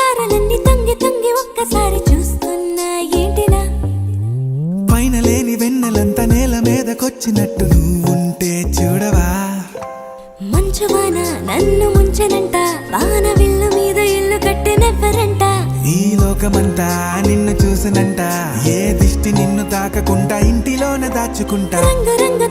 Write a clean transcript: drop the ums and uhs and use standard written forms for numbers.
తారలన్నీ తొంగి తొంగి ఒక్కసారి చూస్తున్నా ఏంటినా పైన లేని వెన్నెలంతా నేల మీదకొచ్చినట్టు నువ్వుంటే చూడవా మంచువాన నన్ను ముంచనంట వాన విల్లు మీద ఇల్లు కట్టెనెవ్వరంట ఈ లోకమంతా నిన్ను చూసనంట ఏ దిష్టి నిన్ను తాకకుండా ఇంటిలోనే దాచుకుంటా రంగు రంగు